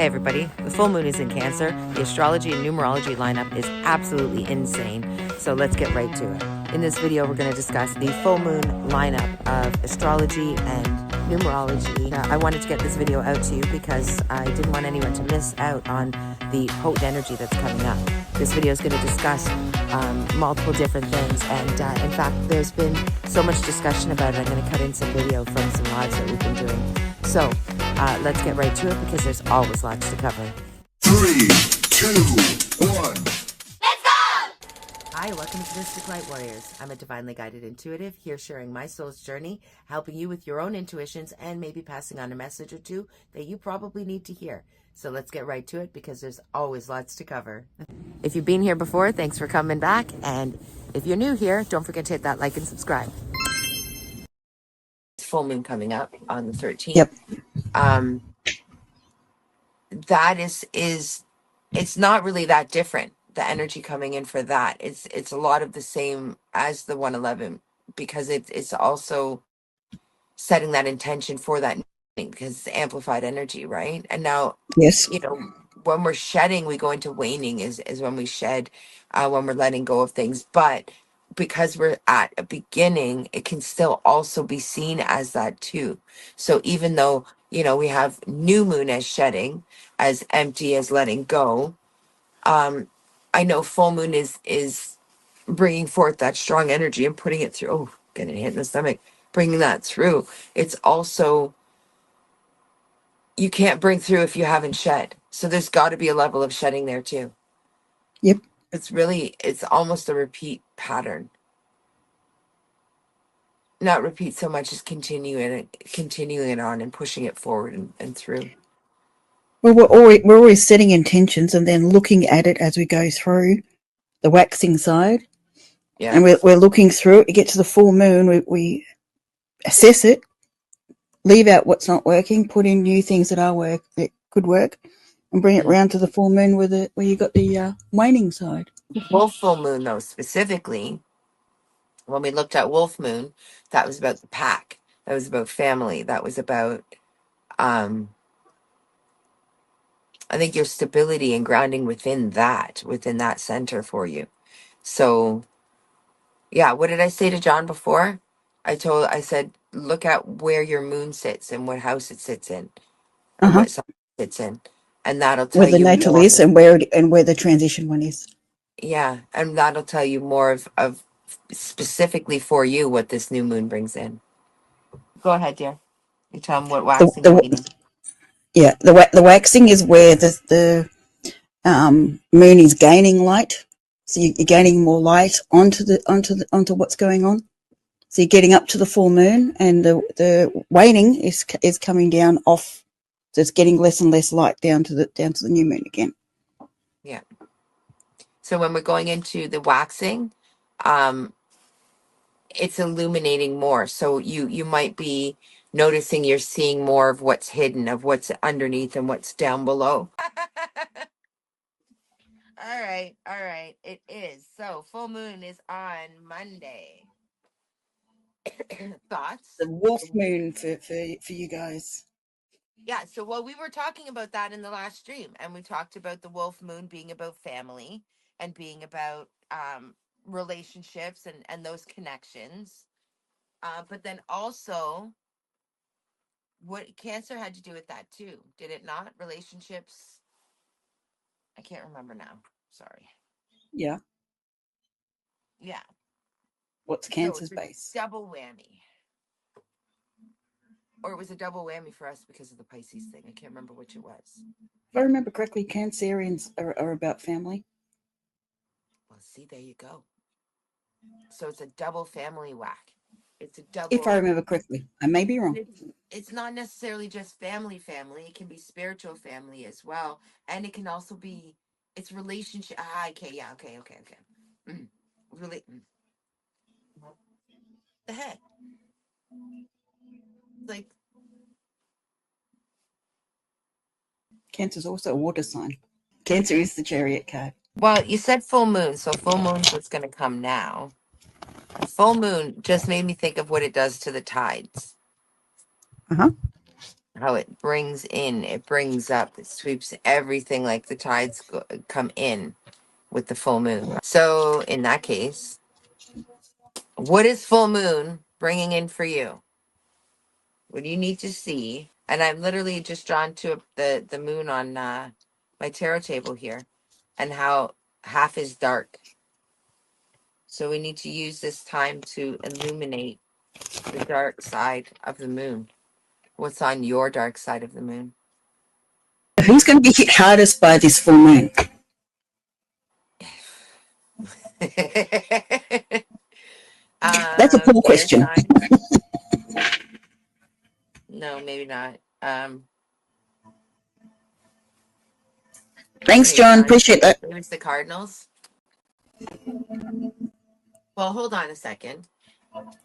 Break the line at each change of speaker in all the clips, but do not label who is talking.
Hey everybody, the full moon is in Cancer. The astrology and numerology lineup is absolutely insane, so let's get right to it. In this video, we're going to discuss the full moon lineup of astrology and numerology. I wanted to get this video out to you because I didn't want anyone to miss out on the potent energy that's coming up. This video is going to discuss multiple different things, and in fact, there's been so much discussion about it. I'm going to cut in some video from some lives that we've been doing. So let's get right to it because there's always lots to cover.
3, 2, 1.
Hi, welcome to Mystic Light Warriors. I'm a divinely guided intuitive here sharing my soul's journey, helping you with your own intuitions and maybe passing on a message or two that you probably need to hear. So let's get right to it because there's always lots to cover. If you've been here before, thanks for coming back. And if you're new here, don't forget to hit that like and subscribe. Full moon coming up on the 13th.
Yep.
That is it's not really that different. The energy coming in for that, it's a lot of the same as the 111 because it's also setting that intention for that because it's amplified energy, right? And now,
Yes.
When we're shedding, we go into waning is when we shed, when we're letting go of things. But because we're at a beginning, it can still also be seen as that too. So even though, we have new moon as shedding, as empty as letting go, I know full moon is bringing forth that strong energy and putting it through. Oh, getting hit in the stomach, bringing that through. It's also, you can't bring through if you haven't shed. So there's got to be a level of shedding there too.
Yep.
It's almost a repeat pattern. Not repeat so much as continuing it on and pushing it forward and through.
Well, we're always setting intentions and then looking at it as we go through the waxing side.
Yeah.
And we're looking through it. We get to the full moon. We assess it, leave out what's not working, put in new things that could work, and bring it round to the full moon where you got the waning side.
Wolf full moon, though, specifically, when we looked at wolf moon, that was about the pack. That was about family. That was about, I think, your stability and grounding within that center for you. So, yeah, what did I say to John before? I said, look at where your moon sits and what house it sits in, or what sign it sits in, and that'll tell
Where the
you
natal
more.
is and where the transition one is.
Yeah, and that'll tell you more of specifically for you what this new moon brings in. Go ahead, dear. You tell them what waxing and waning.
Yeah, the waxing is where the moon is gaining light, so you're gaining more light onto what's going on. So you're getting up to the full moon, and the waning is coming down off. So it's getting less and less light down to the new moon again.
Yeah. So when we're going into the waxing, it's illuminating more. So you might be noticing you're seeing more of what's hidden, of what's underneath and what's down below. All right. It is. So full moon is on Monday. Thoughts?
The wolf moon for you guys.
Yeah, so we were talking about that in the last stream, and we talked about the wolf moon being about family and being about relationships and those connections. But then also, what Cancer had to do with that too, did it not? Relationships. I can't remember now. Sorry.
Yeah.
Yeah.
What's
So
Cancer's
it's a
base?
double whammy. Or it was a double whammy for us because of the Pisces thing. I can't remember which it was.
If I remember correctly, Cancerians are about family.
Well, see, there you go. So it's a double family whack. It's a double.
If I remember correctly, I may be wrong.
It's not necessarily just family. It can be spiritual family as well, and it can also be it's relationship. Okay, yeah, okay. Really, the heck, like
Cancer's also a water sign. Cancer is the chariot card.
well, you said full moon, so full moon's what's going to come now. Full moon just made me think of what it does to the tides.
Uh-huh.
how it brings in, it brings up, it sweeps everything like the tides come in with the full moon. So in that case, what is full moon bringing in for you? What do you need to see? And I'm literally just drawn to the moon on my tarot table here, and how half is dark. So we need to use this time to illuminate the dark side of the moon. What's on your dark side of the moon?
Who's going to be hit hardest by this full moon? That's a poor
Air
question.
signs? No, maybe not.
Thanks,
Air
John.
signs.
Appreciate that.
Maybe it's the Cardinals. Well, hold on a second.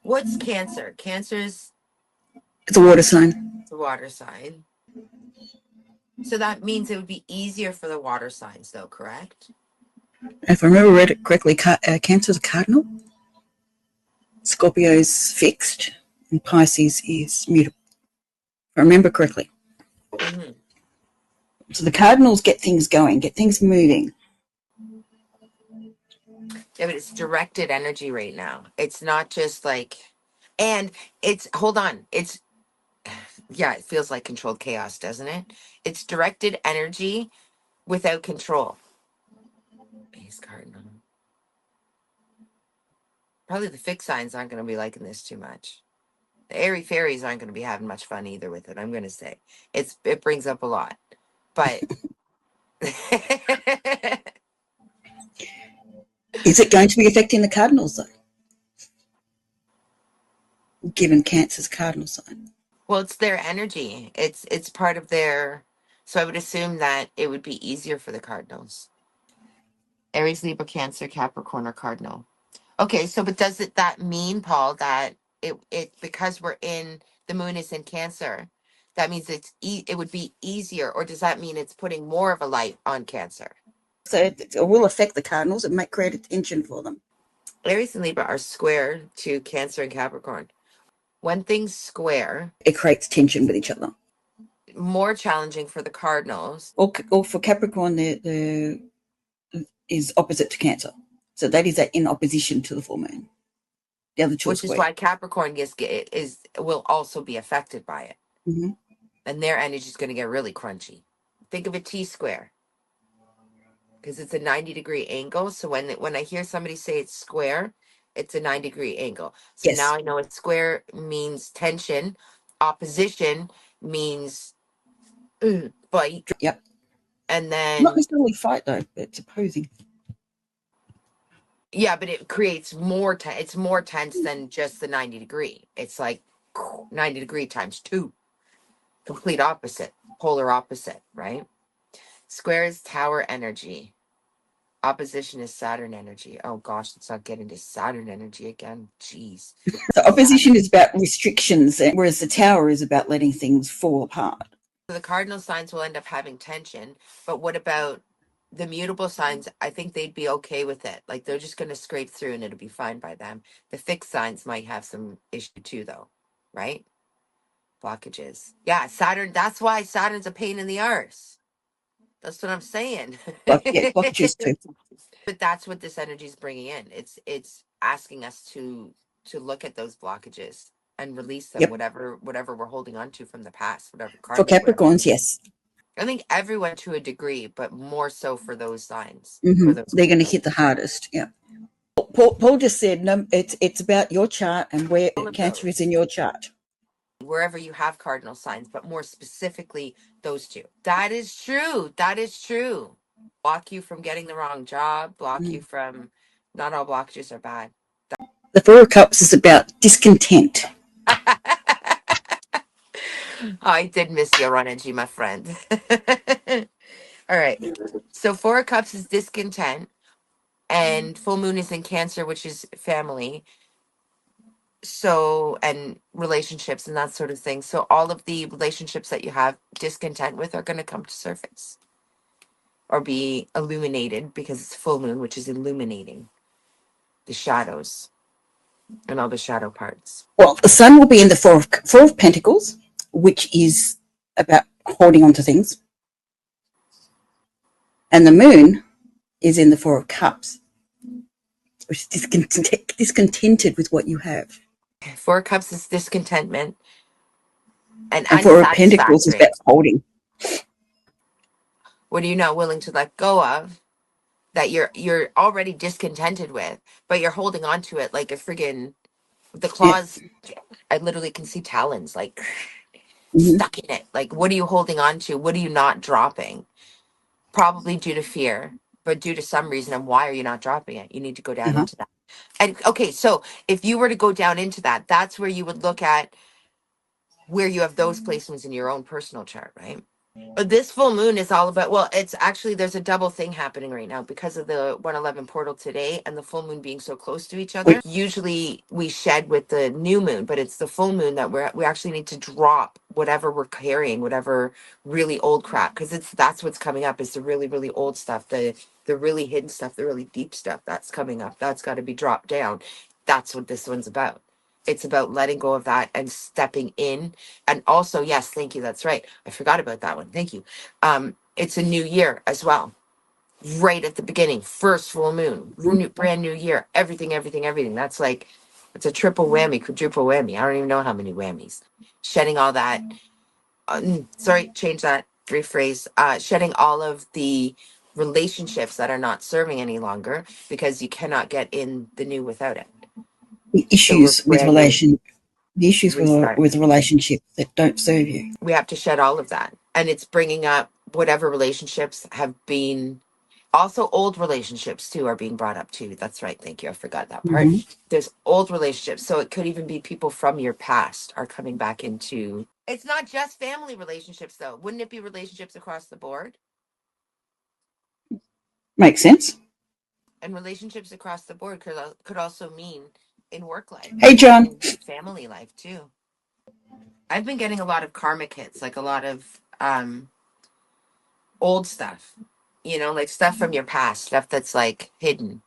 What's Cancer? Cancer's
It's a water sign.
the water sign. So that means it would be easier for the water signs, though, correct?
If I remember read it correctly, Cancer's a cardinal, Scorpio's fixed, and Pisces is mutable. If I remember correctly.
Mm-hmm.
So the cardinals get things going, get things moving.
Yeah, but it's directed energy right now. It's not just like, and it's, hold on. It's, yeah, it feels like controlled chaos, doesn't it? It's directed energy without control. Ace cardinal. Probably the fixed signs aren't going to be liking this too much. The airy fairies aren't going to be having much fun either with it. I'm going to say it brings up a lot, but
Is it going to be affecting the cardinals, though? Given Cancer's cardinal sign.
well, it's their energy. It's part of their. So I would assume that it would be easier for the cardinals. Aries, Libra, Cancer, Capricorn, or Cardinal. Okay, so but does it that mean, Paul, that it because we're in the moon is in Cancer, that means it would be easier, or does that mean it's putting more of a light on Cancer?
So it will affect the cardinals. It might create a tension for them.
Aries and Libra are square to Cancer and Capricorn. When things square,
It creates tension with each other.
more challenging for the Cardinals.
Or for Capricorn, the is opposite to Cancer. So that is in opposition to the full moon. The other two are
Which is
square.
why Capricorn will also be affected by it.
Mm-hmm.
And their energy is going to get really crunchy. Think of a T square, because it's a 90-degree angle. So when I hear somebody say it's square, it's a 90-degree angle. So now
Yes.
I know a square means tension, opposition means fight,
Yep.
and
Not
then
necessarily fight, though. It's opposing.
yeah, but it creates more it's more tense than just the 90-degree. It's like 90-degree times two, complete opposite, polar opposite, right? Square is tower energy. Opposition is Saturn energy. Oh gosh, let's not get into Saturn energy again. Jeez.
So opposition is about restrictions, whereas the tower is about letting things fall apart.
So the cardinal signs will end up having tension, but what about the mutable signs? I think they'd be okay with it. Like they're just going to scrape through and it'll be fine by them. The fixed signs might have some issue too, though, right? Blockages. Yeah, Saturn. That's why Saturn's a pain in the arse. That's what I'm saying.
Blockages too.
But that's what this energy is bringing in. It's asking us to look at those blockages and release them,
Yep.
whatever we're holding on to from the past, whatever
For
karmic, whatever.
Capricorns, yes.
I think everyone to a degree, but more so for those signs, for
Mm-hmm.
those
They're going to
people.
hit the hardest. Yeah. Paul just said, no, it's about your chart and where
All of
Cancer is
those,
in your chart.
wherever you have cardinal signs, but more specifically those two. That is true. That is true. Block you from getting the wrong job. Block you from. Not all blockages are bad.
The Four of Cups is about discontent.
I did miss your energy, my friend. All right. So Four of Cups is discontent, and full moon is in Cancer, which is family. So, and relationships and that sort of thing. So all of the relationships that you have discontent with are going to come to surface or be illuminated, because it's full moon, which is illuminating the shadows and all the shadow parts.
Well, the Sun will be in the Four of Pentacles, which is about holding on to things. And the moon is in the Four of Cups, which is discontented with what you have.
Four of Cups is discontentment and
And Four of Pentacles is
unsatisfactory.
about holding.
What are you not willing to let go of that you're already discontented with, but you're holding on to it like a friggin' the
Yeah.
claws. I literally can see talons like
Mm-hmm.
stuck in it. Like, what are you holding on to? What are you not dropping? Probably due to fear, but due to some reason. And why are you not dropping it? You need to go down
Uh-huh.
into that. And okay, so if you were to go down into that, that's where you would look at where you have those placements in your own personal chart, right? But this full moon is all about, well, it's actually, there's a double thing happening right now because of the 111 portal today and the full moon being so close to each other. Usually we shed with the new moon, but it's the full moon that we actually need to drop whatever we're carrying, whatever really old crap, because that's what's coming up is the really, really old stuff, the really hidden stuff, the really deep stuff that's coming up. That's got to be dropped down. That's what this one's about. It's about letting go of that and stepping in. And also, yes, thank you. That's right. I forgot about that one. Thank you. It's a new year as well. Right at the beginning, first full moon, brand new year, everything, everything, everything. That's like, it's a triple whammy, quadruple whammy. I don't even know how many whammies. Shedding all that. Sorry, change that, rephrase. Shedding all of the relationships that are not serving any longer because you cannot get in the new without it.
The
So we're
issues with
brand new
relation, the issues
restart.
with relationships that don't serve you.
We have to shed all of that. And it's bringing up whatever relationships have been, also old relationships too are being brought up too. That's right. Thank you. I forgot that part.
Mm-hmm.
There's old relationships. So it could even be people from your past are coming back into, it's not just family relationships though. Wouldn't it be relationships across the board?
Makes sense.
And relationships across the board could also mean in work life,
Hey,
could
John.
mean family life too. I've been getting a lot of karmic hits, like a lot of old stuff, like stuff from your past, stuff that's like hidden,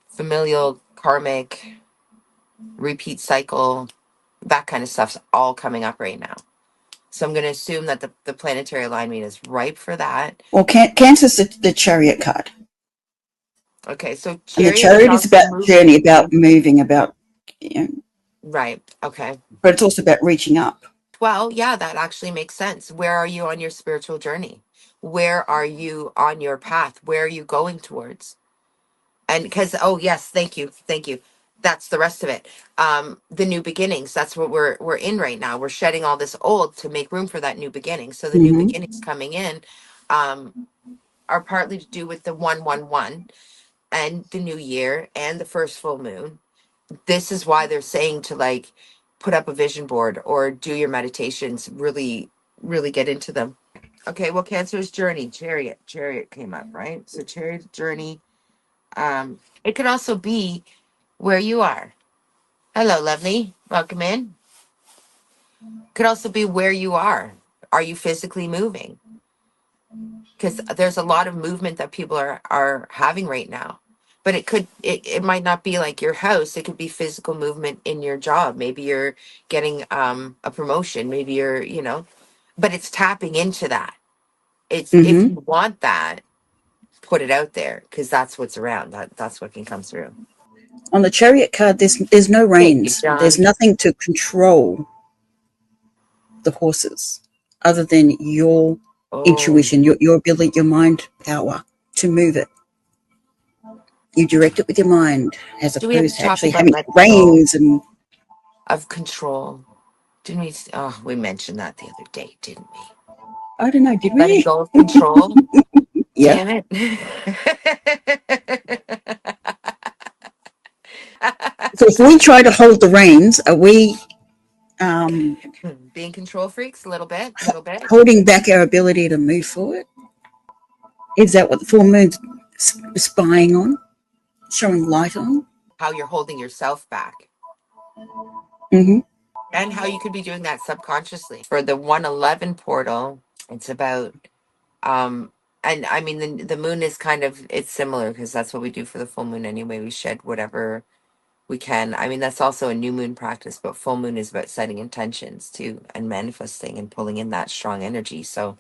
familial, karmic, repeat cycle, that kind of stuff's all coming up right now. So I'm going to assume that the planetary alignment is ripe for that.
Well, Cancer's the Chariot card.
Okay, so
And the
chariot is
Chariot is
also
about journey,
movement.
about moving, about,
Right. Okay.
but it's also about reaching up.
Well, yeah, that actually makes sense. Where are you on your spiritual journey? Where are you on your path? Where are you going towards? And because, oh yes, thank you, that's the rest of it. The new beginnings, that's what we're in right now. We're shedding all this old to make room for that new beginning. So the new
Mm-hmm.
beginnings coming in um are partly to do with the 111 and the new year and the first full moon. This is why they're saying to like put up a vision board or do your meditations, really really get into them. Okay, well, Cancer's journey, chariot came up, right? So chariot journey. It could also be where you are. Hello, lovely. Welcome in. Could also be where you are. Are you physically moving? Because there's a lot of movement that people are having right now. But it might not be like your house. It could be physical movement in your job. Maybe you're getting a promotion. Maybe but it's tapping into that. It's if
Mm-hmm.
you want that, put it out there because that's what's around. That's what can come through.
On the Chariot card, there's no
Thank you,
reins. There's
John.
nothing to control the horses other than your
Oh.
intuition, your ability, your mind power to move it. You direct it with your mind as
Do we have
opposed
to
to
talk
actually
about
having
letting go
reins and
of control? Didn't we? Oh, we mentioned that the other day, didn't we?
I don't know, did
Letting
we?
go of control.
Yeah.
Damn it.
So if we try to hold the reins, are we um,
Being control freaks, a little bit, little bit.
holding back our ability to move forward? Is that what the full moon's spying on, showing light on?
How you're holding yourself back.
Mm-hmm.
And how you could be doing that subconsciously. For the 111 portal, it's about and I mean the moon is kind of it's similar because that's what we do for the full moon anyway. We shed whatever we can. I mean, that's also a new moon practice, but full moon is about setting intentions too and manifesting and pulling in that strong energy. So,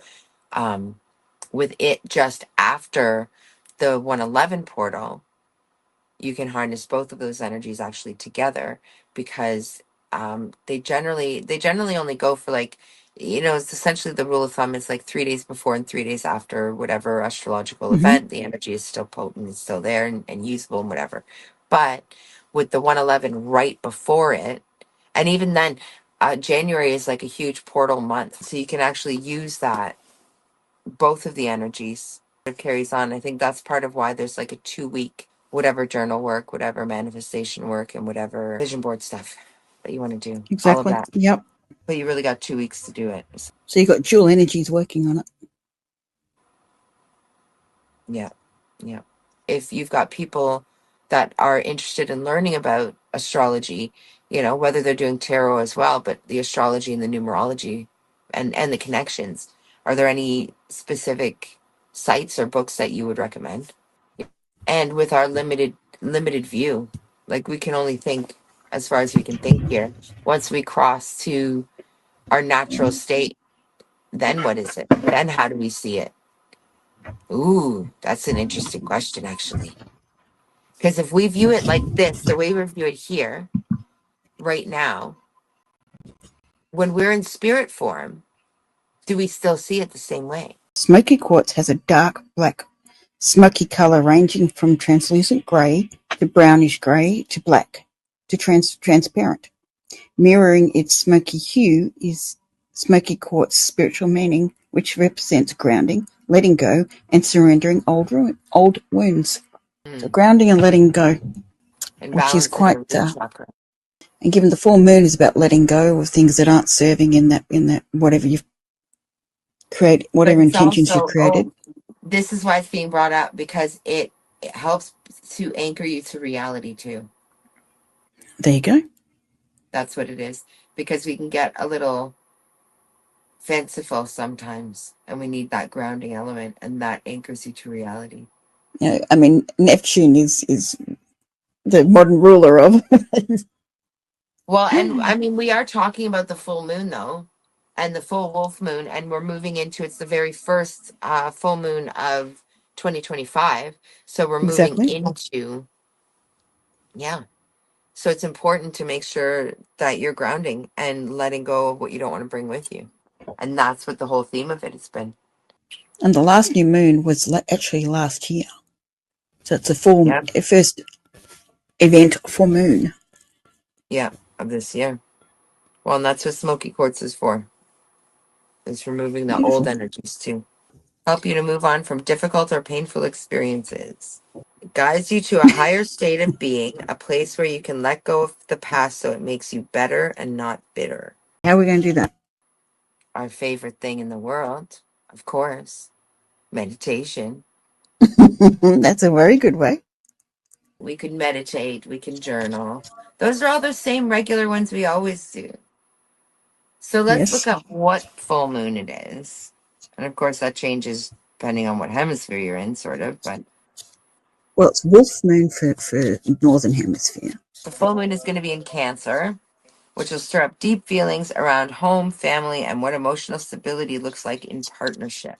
um, with it just after the 111 portal, you can harness both of those energies actually together because they generally only go for like, it's essentially the rule of thumb is like 3 days before and 3 days after whatever astrological
Hmm.
event. The energy is still potent, it's still there and usable and whatever. But with the 111 right before it, and even then, January is like a huge portal month, so you can actually use that, both of the energies. It carries on. I think that's part of why there's like a 2 week whatever journal work, whatever manifestation work, and whatever vision board stuff that you want to do. All of
Exactly.
that.
Yep.
But you really got 2 weeks to do it.
So you've got dual energies working on it.
Yeah. Yeah. If you've got people that are interested in learning about astrology, whether they're doing tarot as well, but the astrology and the numerology and the connections, are there any specific sites or books that you would recommend? And with our limited view, like we can only think as far as we can think here. Once we cross to our natural state, then what is it? Then how do we see it? Ooh, that's an interesting question, actually. Because if we view it like this, the way we view it here, right now, when we're in spirit form, do we still see it the same way?
Smoky quartz has a dark black smoky color ranging from translucent grey to brownish grey to black to transparent. Mirroring its smoky hue is smoky quartz spiritual meaning, which represents grounding, letting go, and surrendering old wounds. So
Mm.
grounding and letting go,
And
which is
balancing
quite,
your root chakra.
and given the full moon is about letting go of things that aren't serving in that whatever you've created,
But
whatever
it's
intentions you've
also,
created.
this is why it's being brought up because it helps to anchor you to reality too.
There you go.
That's what it is. Because we can get a little fanciful sometimes and we need that grounding element and that anchors you to reality.
I mean, Neptune is the modern ruler of.
Well, and I mean, we are talking about the full moon though, and the full wolf moon, and we're moving into it's the very first full moon of 2025. So we're moving
Exactly.
into, yeah. So it's important to make sure that you're grounding and letting go of what you don't want to bring with you. And that's what the whole theme of it has been.
And the last new moon was actually last year. So it's a full
Yeah.
first event for moon.
Yeah. Of this year. Well, and that's what smoky quartz is for. It's removing the old
Beautiful.
energies too. Help you to move on from difficult or painful experiences. It guides you to a higher state of being, a place where you can let go of the past so it makes you better and not bitter.
How are we going to do that?
Our favorite thing in the world, of course, meditation.
That's a very good way.
We can meditate, we can journal. Those are all the same regular ones we always do. So let's look
Yes.
up what full moon it is. And of course, that changes depending on what hemisphere you're in, sort of. But
Well, it's wolf moon for northern hemisphere.
the full moon is going to be in Cancer, which will stir up deep feelings around home, family, and what emotional stability looks like in partnership.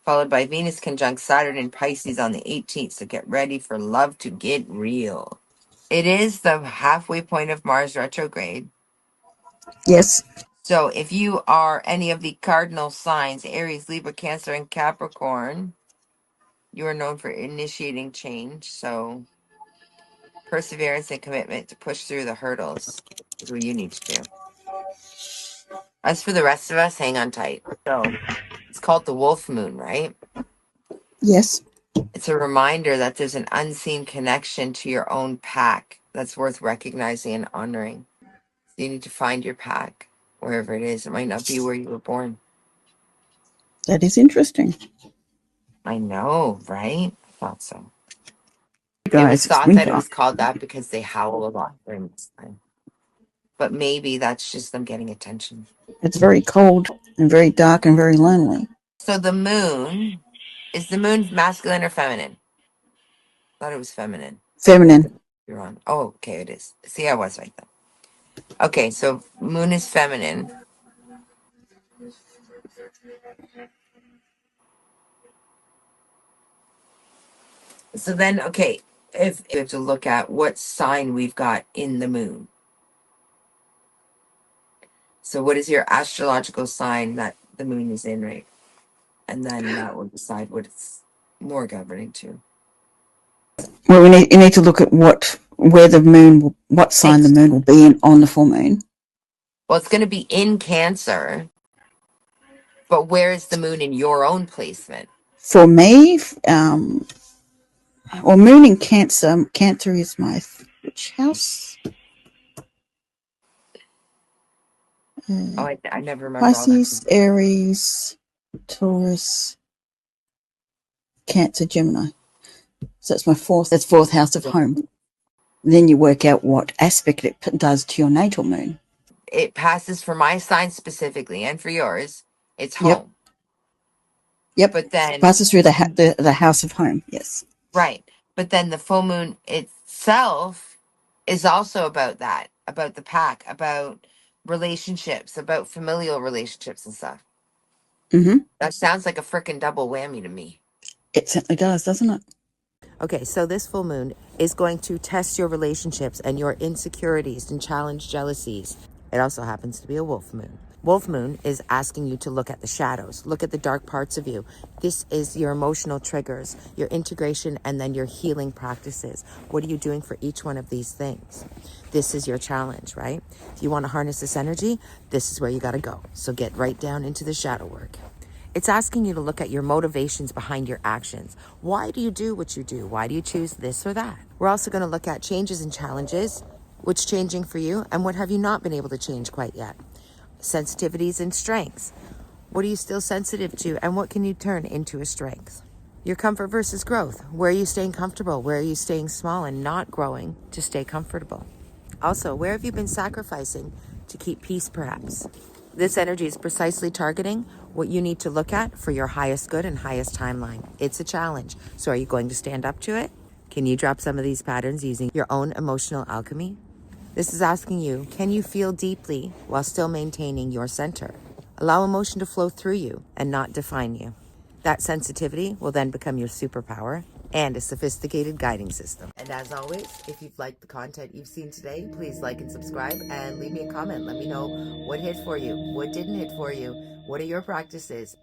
Followed by Venus conjunct Saturn in Pisces on the 18th. So get ready for love to get real. It is the halfway point of Mars retrograde.
Yes.
So if you are any of the cardinal signs, Aries, Libra, Cancer, and Capricorn, you are known for initiating change. So perseverance and commitment to push through the hurdles is what you need to do. As for the rest of us, hang on tight. So it's called the wolf moon, right?
Yes.
It's a reminder that there's an unseen connection to your own pack that's worth recognizing and honoring. So you need to find your pack wherever it is. It might not be where you were born.
That is interesting.
I know, right? I thought so. It was
Guys, it's
thought that it
winter.
was called that because they howl a lot during this time. But maybe that's just them getting attention.
It's very cold and very dark and very lonely.
So the moon, is the moon masculine or feminine? I thought it was feminine.
Feminine.
You're on. Oh, okay, it is. See, I was right then. Okay, so moon is feminine. So then, okay, if we have to look at what sign we've got in the moon. So, what is your astrological sign that the moon is in, right? And then that will decide what it's more governing to.
Well, you need to look at what sign the
Thanks.
moon will be in on the full moon.
Well, it's going to be in Cancer, but where is the moon in your own placement?
For me, well, moon in Cancer. Cancer is my which house?
Oh, I never remember all that.
Pisces, Aries, Taurus, Cancer, Gemini. So that's my fourth. That's fourth house of home. Then you work out what aspect it does to your natal moon.
It passes for my sign specifically, and for yours, it's
Yep.
home.
Yep.
But then,
Passes through the house of home. Yes.
right. But then the full moon itself is also about that, about the pack, about relationships, about familial relationships and stuff.
Mm-hmm.
That sounds like a freaking double whammy to me.
It certainly does, doesn't it?
Okay, so this full moon is going to test your relationships and your insecurities and challenge jealousies. It also happens to be a wolf moon. Wolf moon is asking you to look at the shadows, look at the dark parts of you. This is your emotional triggers, your integration, and then your healing practices. What are you doing for each one of these things? This is your challenge, right? If you want to harness this energy, this is where you got to go. So get right down into the shadow work. It's asking you to look at your motivations behind your actions. Why do you do what you do? Why do you choose this or that? We're also going to look at changes and challenges. What's changing for you and what have you not been able to change quite yet? Sensitivities and strengths. What are you still sensitive to and what can you turn into a strength? Your comfort versus growth. Where are you staying comfortable? Where are you staying small and not growing to stay comfortable? Also, where have you been sacrificing to keep peace, perhaps? This energy is precisely targeting what you need to look at for your highest good and highest timeline. It's a challenge. So are you going to stand up to it? Can you drop some of these patterns using your own emotional alchemy? This is asking you, can you feel deeply while still maintaining your center? Allow emotion to flow through you and not define you. That sensitivity will then become your superpower and a sophisticated guiding system. And as always, if you've liked the content you've seen today, please like and subscribe and leave me a comment. Let me know what hit for you, what didn't hit for you, what are your practices,